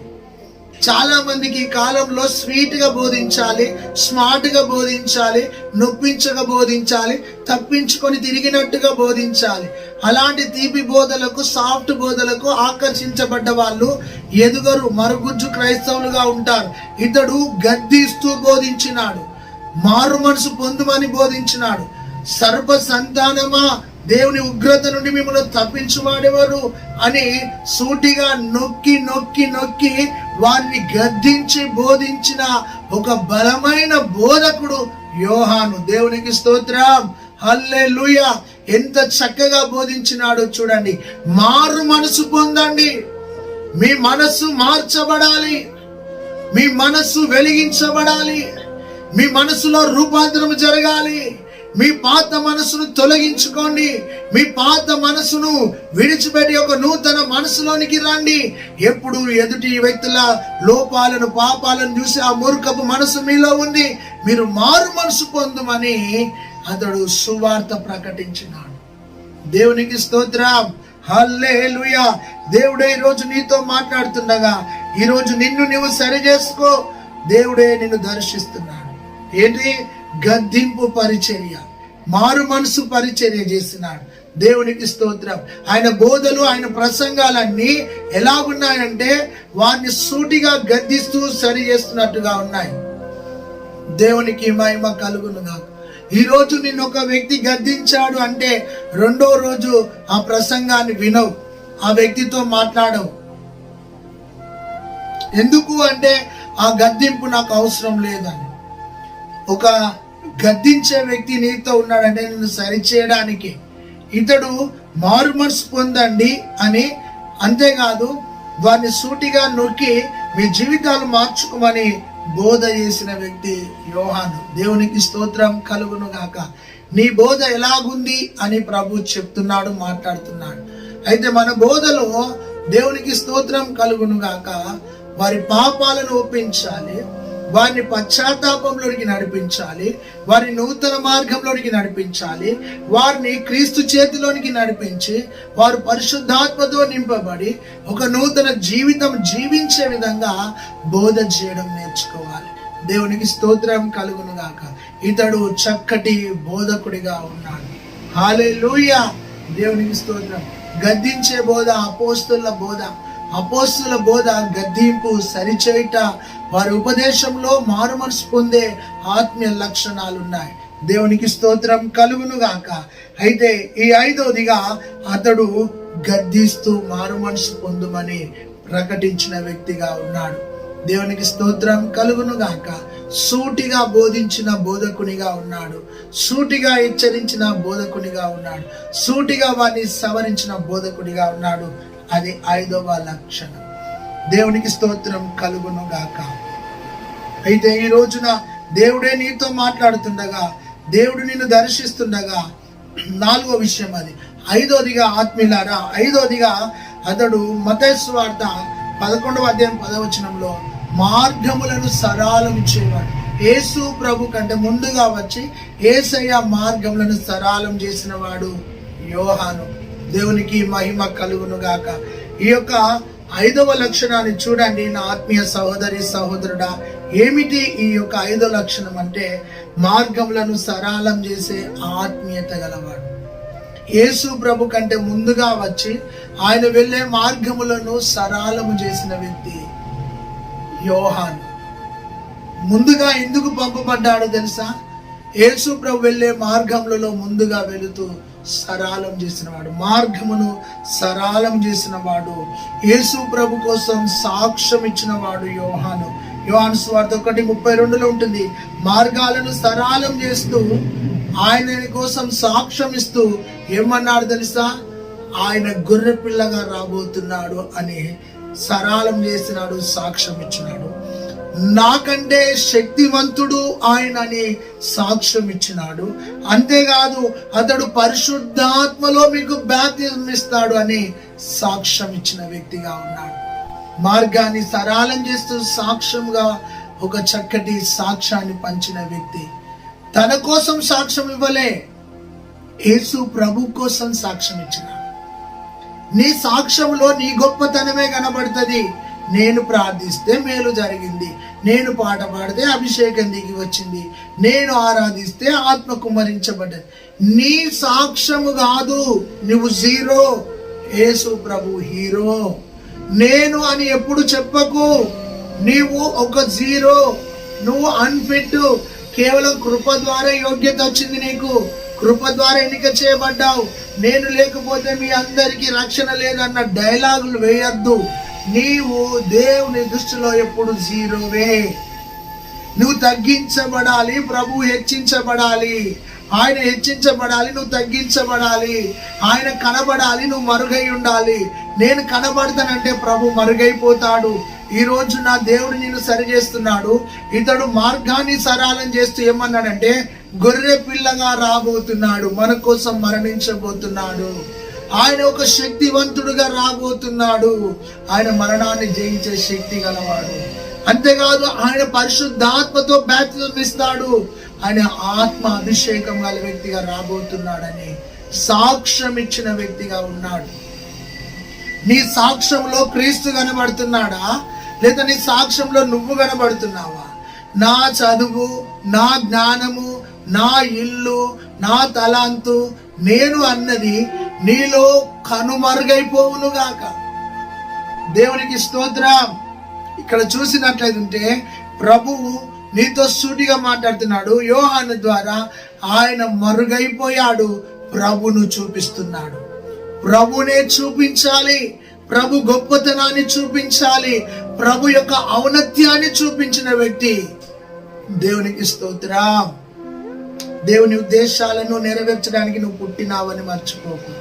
చాలా మందికి ఈ కాలంలో స్వీట్ గా బోధించాలి, స్మార్ట్ గా బోధించాలి, నొప్పించగా బోధించాలి, తప్పించుకొని తిరిగినట్టుగా బోధించాలి. అలాంటి తీపి బోధలకు, సాఫ్ట్ బోధలకు ఆకర్షించబడ్డ వాళ్ళు ఎదుగరు, మరుగుజ్జు క్రైస్తవులుగా ఉంటారు. ఇతడు గద్దిస్తూ బోధించినాడు, మారు మనసు పొందుమని బోధించినాడు. సర్ప సంతానమా, దేవుని ఉగ్రత నుండి మిమ్మల్ని తప్పించువాడెవరు అని సూటిగా నొక్కి నొక్కి నొక్కి వారిని గద్దించి బోధించిన ఒక బలమైన బోధకుడు యోహాను. దేవునికి స్తోత్రం, హల్లెలూయా. ఎంత చక్కగా బోధించినాడో చూడండి. మారు మనసు పొందండి, మీ మనస్సు మార్చబడాలి, మీ మనస్సు వెలిగించబడాలి, మీ మనసులో రూపాంతరం జరగాలి. మీ పాత మనసును తొలగించుకోండి, మీ పాత మనసును విడిచిపెట్టి ఒక నూతన మనసులోనికి రండి. ఎప్పుడు ఎదుటి వ్యక్తుల లోపాలను, పాపాలను చూసి ఆ మూర్ఖపు మనసు మీలో ఉంది, మీరు మారు మనసు పొందుమని అతడు సువార్త ప్రకటించినాడు. దేవునికి స్తోత్రం, హల్లెలూయా. దేవుడే ఈరోజు నీతో మాట్లాడుతుండగా, ఈరోజు నిన్ను నువ్వు సరి చేసుకో. దేవుడే నిన్ను దర్శిస్తున్నాడు. ఏంటి? గద్దింపు పరిచర్య, మారు మనసు పరిచర్య చేసినాడు. దేవునికి స్తోత్రం. ఆయన బోధలు, ఆయన ప్రసంగాలన్నీ ఎలాగున్నాయంటే వారిని సూటిగా గద్దిస్తూ సరి చేస్తున్నట్టుగా ఉన్నాయి. దేవునికి మహిమ కలుగునుగా. ఈ రోజు నిన్ను ఒక వ్యక్తి గద్దించాడు అంటే రెండో రోజు ఆ ప్రసంగాన్ని వినవు, ఆ వ్యక్తితో మాట్లాడవు. ఎందుకు అంటే ఆ గద్దింపు నాకు అవసరం లేదని. ఒక గద్దించే వ్యక్తి నీతో ఉన్నాడంటే నిన్ను సరిచేయడానికి. ఇతడు మారు మనసు పొందండి అని, అంతేకాదు వారిని సూటిగా నొక్కి మీ జీవితాలు మార్చుకోమని బోధ చేసిన వ్యక్తి యోహాను. దేవునికి స్తోత్రం కలుగును గాక. నీ బోధ ఎలాగుంది అని ప్రభు చెప్తున్నాడు, మాట్లాడుతున్నాడు. అయితే మన బోధలో దేవునికి స్తోత్రం కలుగును గాక వారి పాపాలను ఒప్పించాలి, వారిని పశ్చాత్తాపంలోనికి నడిపించాలి, వారిని నూతన మార్గంలోనికి నడిపించాలి, వారిని క్రీస్తు చేతిలోనికి నడిపించి వారు పరిశుద్ధాత్మతో నింపబడి ఒక నూతన జీవితం జీవించే విధంగా బోధ చేయడం నేర్చుకోవాలి. దేవునికి స్తోత్రం కలుగును గాక. ఇతడు చక్కటి బోధకుడిగా ఉన్నాడు. హల్లెలూయా. దేవునికి స్తోత్రం. గద్దించే బోధ అపోస్తలుల బోధ, అపోస్తలుల బోధ గద్దింపు, సరిచేయుట, వారి ఉపదేశంలో మారు మనసు పొందే ఆత్మీయ లక్షణాలు ఉన్నాయి. దేవునికి స్తోత్రం కలుగును గాక. అయితే ఈ ఐదవదిగా అతడు గద్దిస్తూ మారు మనసు పొందుమని ప్రకటించిన వ్యక్తిగా ఉన్నాడు. దేవునికి స్తోత్రం కలుగును గాక. సూటిగా బోధించిన బోధకునిగా ఉన్నాడు, సూటిగా హెచ్చరించిన బోధకునిగా ఉన్నాడు, సూటిగా వారిని సవరించిన బోధకునిగా ఉన్నాడు. అది ఐదవ లక్షణం. దేవునికి స్తోత్రం కలుగును గాక. అయితే ఈ రోజున దేవుడే నీతో మాట్లాడుతుండగా, దేవుడు నిన్ను దర్శిస్తుండగా నాలుగో విషయం అది. ఐదోదిగా ఆత్మీయులారా, ఐదోదిగా అతడు మత్తయి సువార్త 11వ అధ్యాయం 10వ వచనంలో మార్గములను సరళం ఇచ్చేవాడు. యేసు ప్రభు కంటే ముందుగా వచ్చి యేసయ్య మార్గములను సరళం చేసిన వాడు యోహాను. దేవునికి మహిమ కలుగును గాక. ఈ యొక్క ఐదవ లక్షణాన్ని చూడండి నా ఆత్మీయ సహోదరి సహోదరుడా. ఏమిటి ఈ యొక్క ఐదో లక్షణం అంటే మార్గములను సరళం చేసే ఆత్మీయత గలవాడు. యేసు ప్రభు కంటే ముందుగా వచ్చి ఆయన వెళ్ళే మార్గములను సరళము చేసిన వ్యక్తి యోహాను. ముందుగా ఎందుకు పంపబడ్డాడో తెలుసా? యేసు ప్రభు వెళ్ళే మార్గములలో ముందుగా వెళుతూ సరళం చేసిన వాడు, మార్గమును సరళం చేసిన వాడు, యేసు ప్రభు కోసం సాక్ష్యం ఇచ్చిన వాడు యోహాను. యోహాను సువార్త 1:32 ఉంటుంది. మార్గాలను సరళం చేస్తూ ఆయన కోసం సాక్ష్యం ఇస్తూ ఏమన్నాడు తెలుసా? ఆయన గొర్రె పిల్లగా రాబోతున్నాడు అని సరళం చేసినాడు, సాక్ష్యం ఇచ్చినాడు. నాకంటే శక్తివంతుడు ఆయన అని సాక్ష్యం ఇచ్చినాడు. అంతేకాదు అతడు పరిశుద్ధాత్మలో మీకు బాప్తిజం ఇస్తాడు అని సాక్ష్యం ఇచ్చిన వ్యక్తిగా ఉన్నాడు. మార్గాన్ని సరళం చేస్తూ సాక్ష్యంగా ఒక చక్కటి సాక్ష్యాన్ని పంచిన వ్యక్తి. తన కోసం సాక్ష్యం ఇవ్వలే, యేసు ప్రభు కోసం సాక్ష్యం ఇచ్చిన. నీ సాక్ష్యంలో నీ గొప్పతనమే కనబడుతుంది. నేను ప్రార్థిస్తే మేలు జరిగింది, నేను పాట పాడితే అభిషేకం దిగి వచ్చింది, నేను ఆరాధిస్తే ఆత్మ కుమ్మరించబడ్డది. నీ సాక్ష్యము కాదు, నువ్వు జీరో, యేసు ప్రభు హీరో. నేను అని ఎప్పుడు చెప్పకు. నీవు ఒక జీరో, నువ్వు అన్ఫిట్. కేవలం కృప ద్వారా యోగ్యత వచ్చింది నీకు, కృప ద్వారా ఎన్నిక చేయబడ్డావు. నేను లేకపోతే మీ అందరికీ రక్షణ లేదన్న డైలాగులు వేయద్దు. నీవు దేవుని దృష్టిలో ఎప్పుడు జీరోవే. నువ్వు తగ్గించబడాలి, ప్రభు హెచ్చించబడాలి. ఆయన హెచ్చించబడాలి, నువ్వు తగ్గించబడాలి. ఆయన కనబడాలి, నువ్వు మరుగై ఉండాలి. నేను కనబడతానంటే ప్రభు మరుగైపోతాడు. ఈ రోజు నా దేవుడు నిన్ను సరి చేస్తున్నాడు. ఇతడు మార్గాన్ని సరళం చేస్తూ ఏమన్నాడంటే, గొర్రె పిల్లగా రాబోతున్నాడు, మన కోసం మరణించబోతున్నాడు. ఆయన ఒక శక్తివంతుడుగా రాబోతున్నాడు. ఆయన మరణాన్ని జయించే శక్తి గలవాడు. అంతేకాదు ఆయన పరిశుద్ధాత్మతో బాప్తిజం ఇస్తాడు. ఆయన ఆత్మ అభిషేకం గల వ్యక్తిగా రాబోతున్నాడని సాక్ష్యం ఇచ్చిన వ్యక్తిగా ఉన్నాడు. నీ సాక్ష్యంలో క్రీస్తు కనబడుతున్నాడా, లేదా నీ సాక్ష్యంలో నువ్వు కనబడుతున్నావా? నా చదువు, నా జ్ఞానము, నా ఇల్లు, నా తలాంతు, నేను అన్నది నీలో కనుమరుగైపోవును గాక. దేవునికి స్తోత్రం. ఇక్కడ చూసినట్లయితే ప్రభువు నీతో సూటిగా మాట్లాడుతున్నాడు. యోహాను ద్వారా ఆయన మరుగైపోయాడు, ప్రభును చూపిస్తున్నాడు. ప్రభునే చూపించాలి, ప్రభు గొప్పతనాన్ని చూపించాలి, ప్రభు యొక్క ఔన్నత్యాన్ని చూపించిన వ్యక్తి. దేవునికి స్తోత్రం. దేవుని ఉద్దేశాలను నెరవేర్చడానికి నువ్వు పుట్టినావని మర్చిపోకు.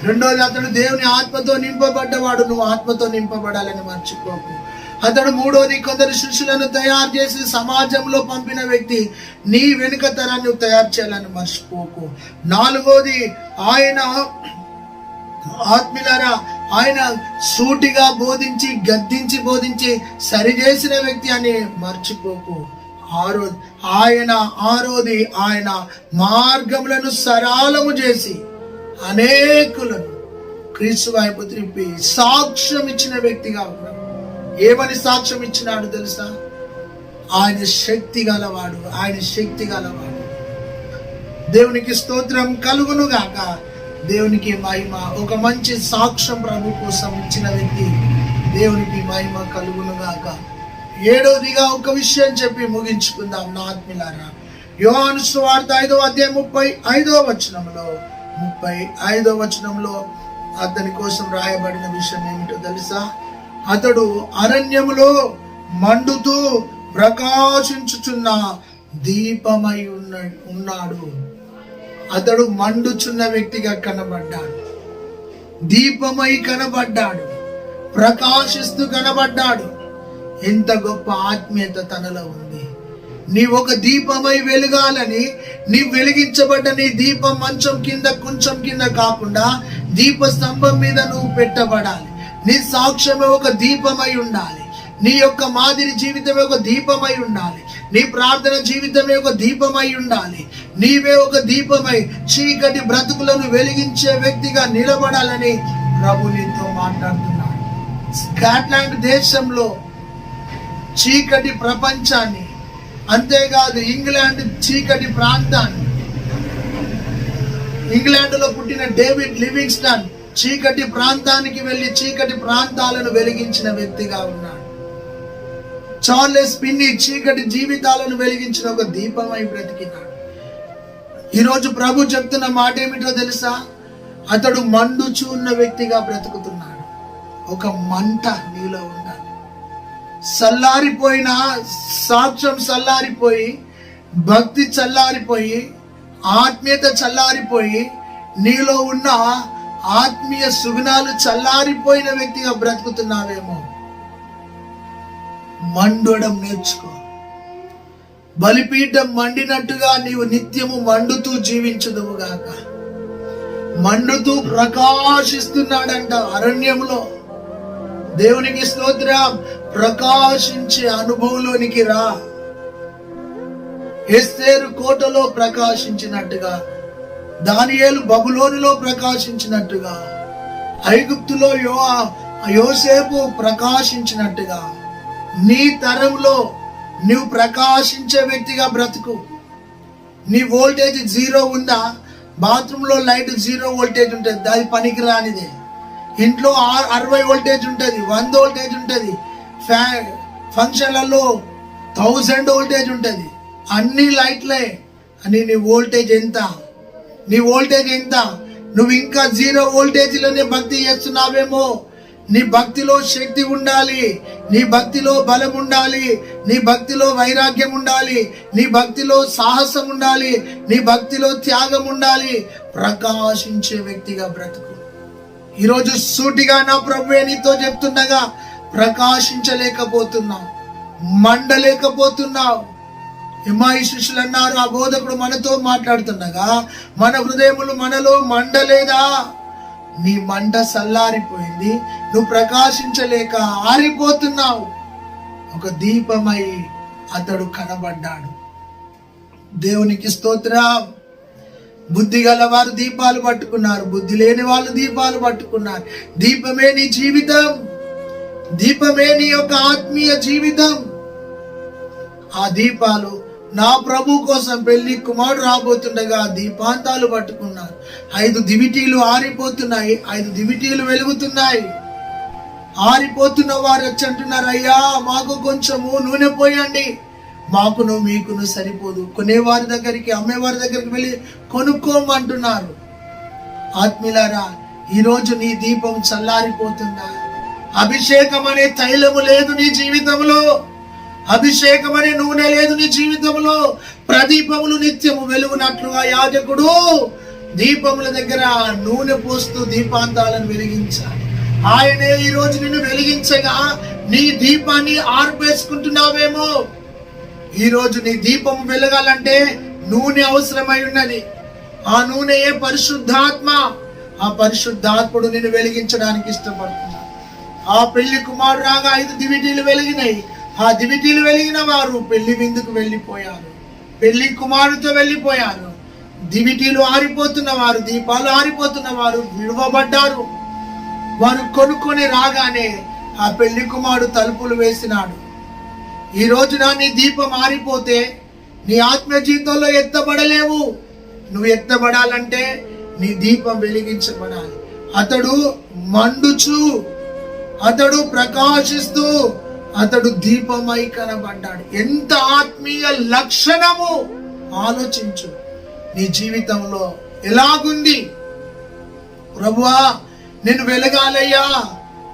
రెండోది, అతడు దేవుని ఆత్మతో నింపబడ్డవాడు, నువ్వు ఆత్మతో నింపబడాలని మర్చిపోకు. అతడు మూడోది, కొందరు శిష్యులను తయారు చేసి సమాజంలో పంపిన వ్యక్తి. నీ వెనుక తరాన్ని నువ్వు తయారు చేయాలని మర్చిపోకు. నాలుగోది, ఆయన ఆత్మీయులారా, ఆయన సూటిగా బోధించి గద్దించి బోధించి సరిచేసిన వ్యక్తి అని మర్చిపోకు. ఆరోది ఆయన మార్గములను సరళము చేసి అనేకులను క్రీస్తు వైపు త్రిప్పి సాక్ష్యం ఇచ్చిన వ్యక్తిగా ఉన్నాడు. ఏమని సాక్ష్యం ఇచ్చినాడు తెలుసా? ఆయన శక్తి గలవాడు, ఆయన శక్తి గలవాడు. దేవునికి స్తోత్రం కలుగును గాక. దేవునికి మహిమ. ఒక మంచి సాక్ష్యం ప్రభు కోసం ఇచ్చిన వ్యక్తి. దేవునికి మహిమ కలుగును గాక. ఏడవదిగా ఒక విషయం చెప్పి ముగించుకుందాం నా ఆత్మీయులారా. యోహాను సువార్త 5వ అధ్యాయం 35వ వచనంలో అతని కోసం రాయబడిన విషయం ఏమిటో తెలుసా? అతడు అరణ్యములో మండుతూ ప్రకాశించుచున్న దీపమై ఉన్నాడు. అతడు మండుచున్న వ్యక్తిగా కనబడ్డాడు, దీపమై కనబడ్డాడు, ప్రకాశిస్తూ కనబడ్డాడు. ఎంత గొప్ప ఆత్మీయత తనలో ఉంది. నీ ఒక దీపమై వెలగాలని, నీ వెలిగించబడ్డ నీ దీపం మంచం కింద కొంచెం కింద కాకుండా దీప స్తంభం మీద నువ్వు పెట్టబడాలి. నీ సాక్ష్యమే ఒక దీపమై ఉండాలి. నీ యొక్క మాదిరి జీవితమే ఒక దీపమై ఉండాలి. నీ ప్రార్థన జీవితమే ఒక దీపమై ఉండాలి. నీవే ఒక దీపమై చీకటి బ్రతుకులను వెలిగించే వ్యక్తిగా నిలబడాలని ప్రభు నీతో మాట్లాడుతున్నాడు. స్కాట్లాండ్ దేశంలో చీకటి ప్రపంచాన్ని, అంతేకాదు ఇంగ్లాండ్ చీకటి ప్రాంతాన్ని, ఇంగ్లాండ్లో పుట్టిన డేవిడ్ లివింగ్స్టన్ చీకటి ప్రాంతానికి వెళ్ళి చీకటి ప్రాంతాలను వెలిగించిన వ్యక్తిగా ఉన్నాడు. చార్లెస్ పిన్ని చీకటి జీవితాలను వెలిగించిన ఒక దీపమై బ్రతికినాడు. ఈరోజు ప్రభు చెప్తున్న మాట ఏమిటో తెలుసా? అతడు మండుచు ఉన్న వ్యక్తిగా బ్రతుకుతున్నాడు. ఒక మంట నీలో ఉండాలి. చల్లారిపోయిన సాక్ష్యం చల్లారిపోయి, భక్తి చల్లారిపోయి, ఆత్మీయత చల్లారిపోయి, నీలో ఉన్న ఆత్మీయ సుగుణాలు చల్లారిపోయిన వ్యక్తిగా బ్రతుకుతున్నావేమో. మండడం నేర్చుకో. బలిపీఠం మండినట్టుగా నీవు నిత్యము మండుతూ జీవించుదువు గాక. మండుతూ ప్రకాశిస్తున్నాడంట అరణ్యంలో. దేవునికి స్తోత్రం. ప్రకాశించే అనుభవంలోనికి రా. ఎస్తేరు కోటలో ప్రకాశించినట్టుగా, దానియేలు బబులోనులో ప్రకాశించినట్టుగా, ఐగుప్తులో యోసేపు ప్రకాశించినట్టుగా నీ తరంలో నువ్వు ప్రకాశించే వ్యక్తిగా బ్రతుకు. నీ వోల్టేజ్ 0 ఉందా? బాత్రూంలో లైట్ 0 వోల్టేజ్ ఉంటుంది, అది పనికి రానిదే. ఇంట్లో 60 వోల్టేజ్ ఉంటుంది, 100 వోల్టేజ్ ఉంటుంది, ఫంక్షన్లలో 1000 వోల్టేజ్ ఉంటుంది, అన్ని లైట్లే. అని నీ వోల్టేజ్ ఎంత? నీ వోల్టేజ్ ఎంత? నువ్వు ఇంకా 0 వోల్టేజ్లోనే భక్తి చేస్తున్నావేమో. నీ భక్తిలో శక్తి ఉండాలి, నీ భక్తిలో బలం ఉండాలి, నీ భక్తిలో వైరాగ్యం ఉండాలి, నీ భక్తిలో సాహసం ఉండాలి, నీ భక్తిలో త్యాగం ఉండాలి. ప్రకాశించే వ్యక్తిగా బ్రతుకు. ఈరోజు సూటిగా నా ప్రభువే నీతో చెప్తుండగా ప్రకాశించలేకపోతున్నావు, మండలేకపోతున్నావు. ఎమ్మాయి శిష్యులు అన్నారు, ఆ బోధకుడు మనతో మాట్లాడుతుండగా మన హృదయములు మనలో మండలేదా? నీ మంట సల్లారిపోయింది, నువ్వు ప్రకాశించలేక ఆరిపోతున్నావు. ఒక దీపమై అతడు కనబడ్డాడు. దేవునికి స్తోత్రం. బుద్ధి గల వారు దీపాలు పట్టుకున్నారు, బుద్ధి లేని వాళ్ళు దీపాలు పట్టుకున్నారు. దీపమే నీ జీవితం, దీపమే నీ యొక్క ఆత్మీయ జీవితం. ఆ దీపాలు నా ప్రభు కోసం పెళ్లి కుమారుడు రాబోతుండగా దీపాంతాలు పట్టుకున్నారు. 5 దివిటీలు ఆరిపోతున్నాయి, 5 దివిటీలు వెలుగుతున్నాయి. ఆరిపోతున్న వారు వచ్చి అంటున్నారు, అయ్యా మాకు కొంచెము నూనె పోయండి. మాకును మీకును సరిపోదు. కొనేవారి దగ్గరికి, అమ్మేవారి దగ్గరికి వెళ్ళి కొనుక్కోమంటున్నారు. ఆత్మీయులారా, ఈరోజు నీ దీపం చల్లారిపోతుందా? అభిషేకం అనే తైలము లేదు నీ జీవితంలో, అభిషేకం అనే నూనె లేదు నీ జీవితంలో. ప్రదీపములు నిత్యము వెలుగునట్లుగా యాజకుడు దీపముల దగ్గర నూనె పోస్తూ దీపాంతాలను వెలిగించాలి. ఆయనే ఈ రోజు నిన్ను వెలిగించగా నీ దీపాన్ని ఆర్పేసుకుంటున్నావేమో. ఈ రోజు నీ దీపం వెలగాలంటే నూనె అవసరమై ఉన్నది. ఆ నూనెయే పరిశుద్ధాత్మ. ఆ పరిశుద్ధాత్ముడు నిన్ను వెలిగించడానికి ఇష్టపడుతున్నాడు. ఆ పెళ్లి కుమారుడు రాగా 5 దివిటీలు వెలిగినాయి. ఆ దివిటీలు వెలిగిన వారు పెళ్లి విందుకు వెళ్ళిపోయారు, పెళ్లి కుమారుతో వెళ్ళిపోయారు. దివిటీలు ఆరిపోతున్న వారు, దీపాలు ఆరిపోతున్న వారు విడువబడ్డారు. వారు కొనుక్కొని రాగానే ఆ పెళ్లి కుమారుడు తలుపులు వేసినాడు. ఈ రోజున నీ దీపం ఆరిపోతే నీ ఆత్మ జీవితంలో ఎత్తబడలేవు. నువ్వు ఎత్తబడాలంటే నీ దీపం వెలిగించబడాలి. అతడు మండుచు, అతడు ప్రకాశిస్తూ, అతడు దీపమై కనబడ్డాడు. ఎంత ఆత్మీయ లక్షణము! ఆలోచించు, నీ జీవితంలో ఎలాగుంది? ప్రభువా నేను వెలగాలయ్యా,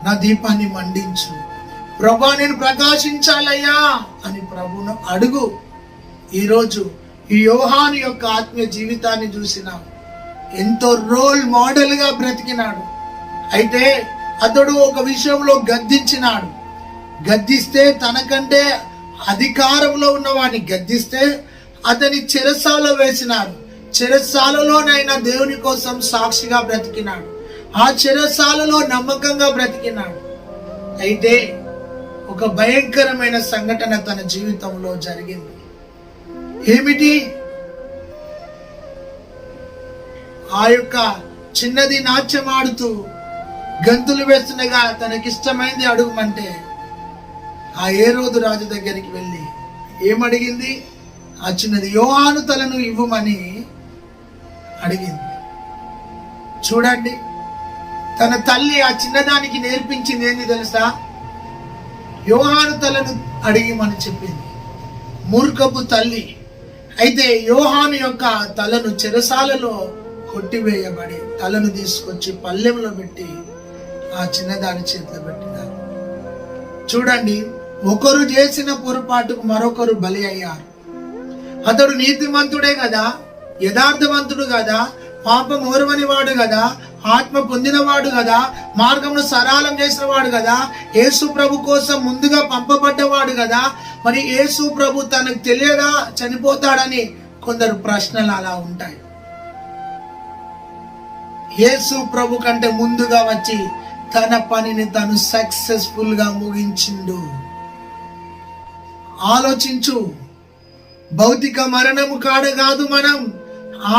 నా దీపాన్ని మండించు. ప్రభువా నేను ప్రకాశించాలయ్యా అని ప్రభువును అడుగు. ఈరోజు ఈ యోహాను యొక్క ఆత్మీయ జీవితాన్ని చూసినావు. ఎంతో రోల్ మోడల్ గా బ్రతికినాడు. అయితే అతడు ఒక విషయంలో గద్దించినాడు. గద్దిస్తే, తనకంటే అధికారంలో ఉన్న వాడిని గద్దిస్తే అతని చెరసాలలో వేసినాడు. చెరసాలలోనైనా దేవుని కోసం సాక్షిగా బ్రతికినాడు. ఆ చెరసాలలో నమ్మకంగా బ్రతికినాడు. అయితే ఒక భయంకరమైన సంఘటన తన జీవితంలో జరిగింది. ఏమిటి? ఆ యొక్క చిన్నది నాట్యం ఆడుతూ గంతులు వేస్తుండగా తనకిష్టమైంది అడుగుమంటే ఆ హేరోదు రాజు దగ్గరికి వెళ్ళి ఏమడిగింది? ఆ చిన్నది యోహాను తలను ఇవ్వమని అడిగింది. చూడండి, తన తల్లి ఆ చిన్నదానికి నేర్పించింది ఏంది తెలుసా? యోహాను తలను అడిగిమని చెప్పింది. మూర్ఖపు తల్లి. అయితే యోహాను యొక్క తలను చెరసాలలో కొట్టివేయబడి తలను తీసుకొచ్చి పల్లెంలో పెట్టి ఆ చిన్నదాని చేతిలో పెట్టినారు. చూడండి, ఒకరు చేసిన పొరపాటుకు మరొకరు బలి అయ్యారు. అతడు నీతిమంతుడే కదా, యథార్థవంతుడు కదా, పాపం ఓర్వని వాడు కదా, ఆత్మ పొందినవాడు కదా, మార్గమును సరళం చేసిన వాడు కదా, యేసు ప్రభు కోసం ముందుగా పంపబడ్డవాడు కదా. మరి యేసు ప్రభు తనకు తెలియదా చనిపోతాడని కొందరు ప్రశ్నలు అలా ఉంటాయి. యేసు ప్రభు కంటే ముందుగా వచ్చి తన పనిని తను సక్సెస్ఫుల్ గా ముగించిండు. ఆలోచించు. భౌతిక మరణము కాదు మనం,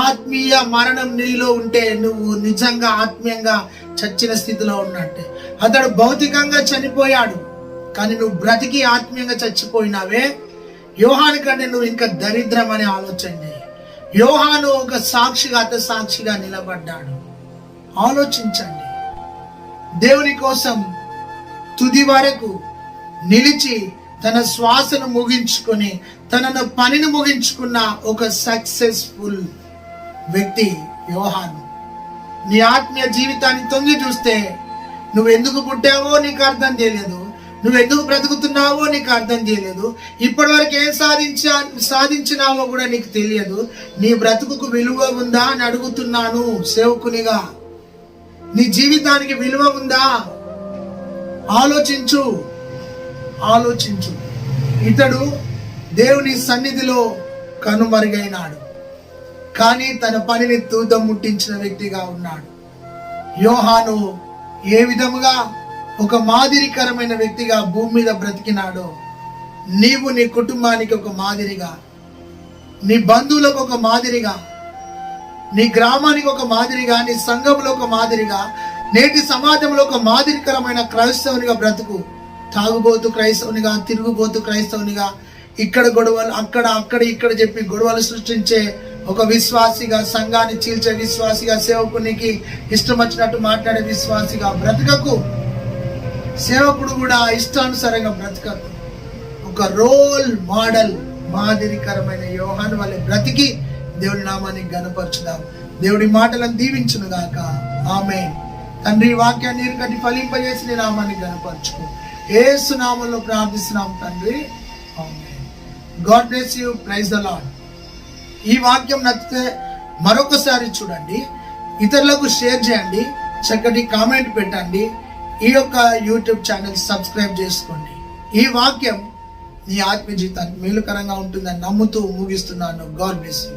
ఆత్మీయ మరణం నీలో ఉంటే నువ్వు నిజంగా ఆత్మీయంగా చచ్చిన స్థితిలో ఉన్నట్టే. అతడు భౌతికంగా చనిపోయాడు, కానీ నువ్వు బ్రతికి ఆత్మీయంగా చచ్చిపోయినావే. యోహాను కంటే నువ్వు ఇంకా దరిద్రం అనే ఆలోచన. యోహాను ఒక సాక్షిగా అత సాక్షిగా నిలబడ్డాడు. ఆలోచించండి. దేవుని కోసం తుది వరకు నిలిచి తన శ్వాసను ముగించుకొని తన పనిని ముగించుకున్న ఒక సక్సెస్ఫుల్ వ్యక్తి యోహాను. నీ ఆత్మీయ జీవితాన్ని తొంగి చూస్తే నువ్వు ఎందుకు పుట్టావో నీకు అర్థం చేయలేదు, నువ్వు ఎందుకు బ్రతుకుతున్నావో నీకు అర్థం చేయలేదు, ఇప్పటి వరకు ఏం సాధించినావో కూడా నీకు తెలియదు. నీ బ్రతుకుకు విలువ ఉందా అని అడుగుతున్నాను సేవకునిగా. నీ జీవితానికి విలువ ఉందా? ఆలోచించు. ఇతడు దేవుని సన్నిధిలో కనుమరుగైనాడు, కానీ తన పనిని తూతం ముట్టించిన వ్యక్తిగా ఉన్నాడు. యోహాను ఏ విధముగా ఒక మాదిరికరమైన వ్యక్తిగా భూమి మీద బ్రతికినాడో, నీవు నీ కుటుంబానికి ఒక మాదిరిగా, నీ బంధువులకు ఒక మాదిరిగా, నీ గ్రామానికి ఒక మాదిరిగా, నీ సంఘంలో ఒక మాదిరిగా, నేటి సమాజంలో ఒక మాదిరికరమైన క్రైస్తవునిగా బ్రతుకు. తాగుబోతు క్రైస్తవునిగా, తిరుగుబోతు క్రైస్తవునిగా, ఇక్కడ గొడవలు అక్కడ ఇక్కడ చెప్పి గొడవలు సృష్టించే ఒక విశ్వాసిగా, సంఘాన్ని చీల్చే విశ్వాసిగా, సేవకునికి ఇష్టం వచ్చినట్టు మాట్లాడే విశ్వాసిగా బ్రతకకు. సేవకుడు కూడా ఇష్టానుసారంగా బ్రతకకు. ఒక రోల్ మోడల్ మాదిరికరమైన యోహాను వలె బ్రతికి దేవుడి నామాన్ని ఘనపరచుదాం. దేవుడి మాటలను దీవించును గాక. ఆమేన్. తండ్రి, వాక్యాన్ని నీరు ఫలింపజేసి నీ నామాన్ని ఘనపరచుకో. యేసు నామంలో ప్రార్థిస్తున్నాం తండ్రి. ఆమేన్. God bless you. Praise the Lord. ఈ వాక్యం నచ్చితే మరొకసారి చూడండి, ఇతరులకు షేర్ చేయండి, చక్కటి కామెంట్ పెట్టండి. ఈ యొక్క యూట్యూబ్ ఛానల్ సబ్స్క్రైబ్ చేసుకోండి. ఈ వాక్యం నీ ఆత్మీయ జీవితానికి మేలుకరంగా ఉంటుందని నమ్ముతూ ముగిస్తున్నాను. God bless you.